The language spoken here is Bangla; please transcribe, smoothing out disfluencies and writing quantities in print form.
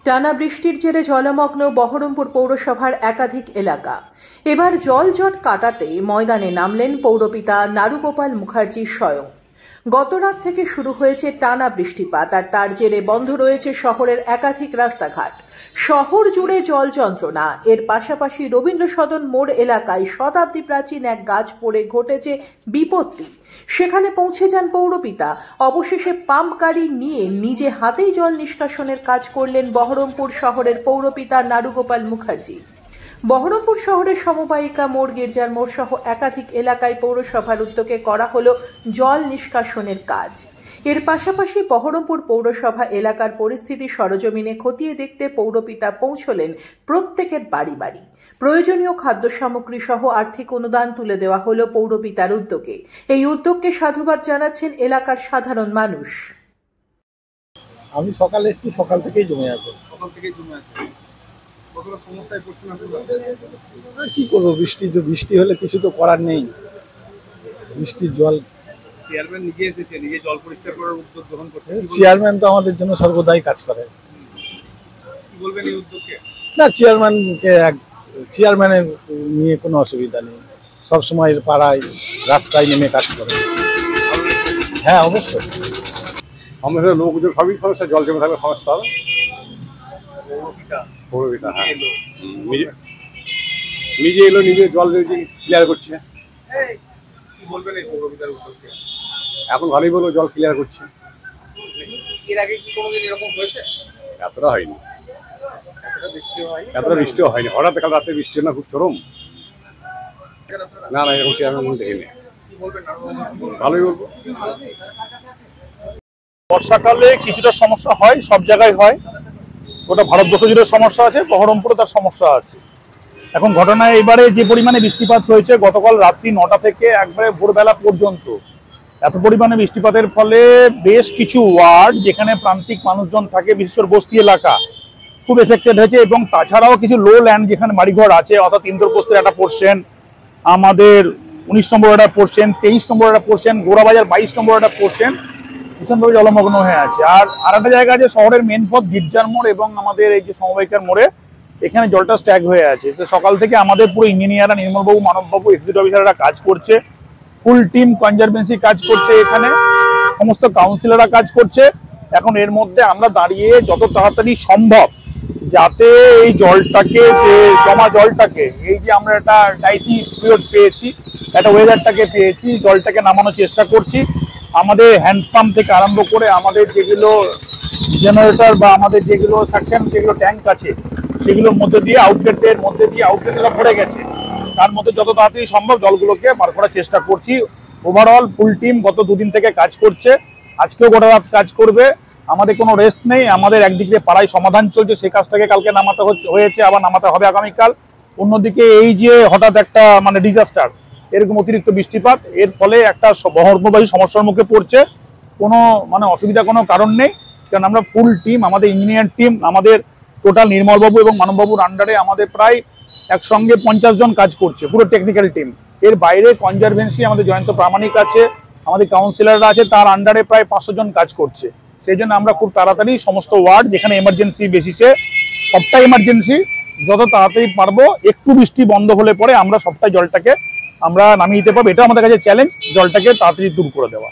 টানা বৃষ্টির জেরে জলমগ্ন বহরমপুর পৌরসভার একাধিক এলাকা। এবার জলজট কাটাতে ময়দানে নামলেন পৌরপিতা নারুগোপাল মুখার্জি স্বয়ং। গতরাত থেকে শুরু হয়েছে টানা বৃষ্টিপাত, আর তার জেরে বন্ধ রয়েছে শহরের একাধিক রাস্তাঘাট। শহর জুড়ে জল যন্ত্রণা। এর পাশাপাশি রবীন্দ্র সদন মোড় এলাকায় শতাব্দী প্রাচীন এক গাছ পড়ে ঘটেছে বিপত্তি। সেখানে পৌঁছে যান পৌরপিতা। অবশেষে পাম্প গাড়ি নিয়ে নিজে হাতেই জল নিষ্কাশনের কাজ করলেন বহরমপুর শহরের পৌরপিতা নারুগোপাল মুখার্জি। বহরমপুর শহরের সমবায়িকা মোড়, গির্জার মোড় সহ একাধিক এলাকায় পৌরসভার উদ্যোগে করা হলো জল নিষ্কাশনের কাজ। এর পাশাপাশি বহরমপুর পৌরসভা এলাকার পরিস্থিতি সরজমিনে খতিয়ে দেখতে পৌরপিতা পৌঁছলেন প্রত্যেকের বাড়ি বাড়ি। প্রয়োজনীয় খাদ্য সামগ্রী সহ আর্থিক অনুদান তুলে দেওয়া হলো পৌরপিতার উদ্যোগে। এই উদ্যোগকে সাধুবাদ জানাচ্ছেন এলাকার সাধারণ মানুষ। আমি সকালে এসেছি, সকাল থেকেই জমে আছে। কি করবো, বৃষ্টি হলে কিছু তো করার নেই। বৃষ্টির জল চেয়ারম্যান নিজে এসেছে, নিজে জল পরিষ্কার করার উদ্যোগ গ্রহণ করছে। চেয়ারম্যান তো আমাদের জন্য সর্বদাই কাজ করে। কি বলবেন এই উদ্যোগকে? না, চেয়ারম্যানের নিয়ে কোনো অসুবিধা নেই। সবসময় পাড়ায় রাস্তায় নেমে কাজ করে। হ্যাঁ, অবশ্যই। আমাদের লোকজন সবই সমস্যা, জল জমে থাকলে সমস্যা হবে। পৌরপিতা নিজে এলো, নিজে জল ক্লিয়ার করছে। কি বলবেন এই পৌরপিতার উদ্যোগকে? এখন ভালোই বলবো, জল ক্লিয়ার করছে। এর আগে কি কোনোদিন এরকম হয়েছে? এতটা হয়নি, এতটা বৃষ্টিও হয়নি। হঠাৎ কাল রাতে বৃষ্টি না, খুব চরম। না, এরকম চেয়ারম্যান দেখিনি। ভালোই বলবো। বর্ষাকালে কিছুটা সমস্যা হয়, সব জায়গায় হয়। গোটা ভারতবর্ষ জুড়ে সমস্যা আছে, বহরমপুরে তার সমস্যা আছে। এখন ঘটনায় এবারে যে পরিমাণে বৃষ্টিপাত হয়েছে, গতকাল রাত্রি 9টা থেকে একবারে ভোরবেলা পর্যন্ত এত পরিমাণে বৃষ্টিপাতের ফলে বেশ কিছু ওয়ার্ড যেখানে প্রান্তিক মানুষজন থাকে, বিশেষ করে বস্তি এলাকা, খুব এফেক্টেড হয়েছে। এবং তাছাড়াও কিছু লো ল্যান্ড যেখানে বাড়িঘর আছে, অর্থাৎ ইন্দ্রপ্রস্থের একটা পোর্শন, আমাদের 19 নম্বর একটা পোর্শন, 23 নম্বর একটা পোর্শন, গোড়াবাজার 22 নম্বর একটা পোর্শন ভীষণভাবে জলমগ্ন হয়ে আছে। আর একটা জায়গা আছে শহরের মেন পথ, গির্জার মোড় এবং আমাদের এই যে সমবায়িকার মোড়ে, এখানে জলটা স্ট্যাগ হয়ে আছে। তো সকাল থেকে আমাদের পুরো ইঞ্জিনিয়াররা, নির্মলবাবু, মানববাবু, এক্সিকিউটিভ অফিসাররা কাজ করছে। ফুল টিম কনজারভেন্সি কাজ করছে, এখানে সমস্ত কাউন্সিলররা কাজ করছে। এখন এর মধ্যে আমরা দাঁড়িয়ে যত তাড়াতাড়ি সম্ভব যাতে এই জলটাকে, যে জমা জলটাকে, এই যে আমরা একটা ডাইসি পিরিয়ড পেয়েছি, একটা ওয়েদারটাকে পেয়েছি, জলটাকে নামানোর চেষ্টা করছি। আমাদের হ্যান্ডপাম্প থেকে আরম্ভ করে আমাদের যেগুলো জেনারেটর বা আমাদের যেগুলো সাকশন, যেগুলো ট্যাঙ্ক আছে, সেগুলোর মধ্যে দিয়ে আউটলেটগুলো ভরে গেছে। তার মধ্যে যত তাড়াতাড়ি সম্ভব জলগুলোকে বার করার চেষ্টা করছি। ওভারঅল ফুল টিম গত 2 দিন থেকে কাজ করছে, আজকেও গোটা রাত কাজ করবে। আমাদের কোনো রেস্ট নেই। আমাদের একদিক দিয়ে পাড়ায় সমাধান চলছে, সেই কাজটাকে কালকে নামাতে হয়েছে, আবার নামাতে হবে আগামীকাল। অন্যদিকে এই যে হঠাৎ একটা ডিজাস্টার, এরকম অতিরিক্ত বৃষ্টিপাত, এর ফলে একটা বহরমপুরবাসী সমস্যার মুখে পড়ছে। কোনো অসুবিধা কোনো কারণ নেই, কারণ আমরা ফুল টিম, আমাদের ইঞ্জিনিয়ার টিম, আমাদের টোটাল নির্মলবাবু এবং মানববাবুর আন্ডারে আমাদের প্রায় একসঙ্গে 50 জন কাজ করছে, পুরো টেকনিক্যাল টিম। এর বাইরে কনজারভেন্সি আমাদের জয়ন্ত প্রামাণিক আছে, আমাদের কাউন্সিলররা আছে, তার আন্ডারে প্রায় 500 জন কাজ করছে। সেই জন্য আমরা খুব তাড়াতাড়ি সমস্ত ওয়ার্ড যেখানে এমার্জেন্সি বেসিসে, সবটাই এমার্জেন্সি, যত তাড়াতাড়ি পারবো, একটু বৃষ্টি বন্ধ হলে পরে আমরা সবটাই জলটাকে আমরা নামিয়ে দিতে পারবো। এটা আমাদের কাছে চ্যালেঞ্জ, জলটাকে তাড়াতাড়ি দূর করে দেওয়া।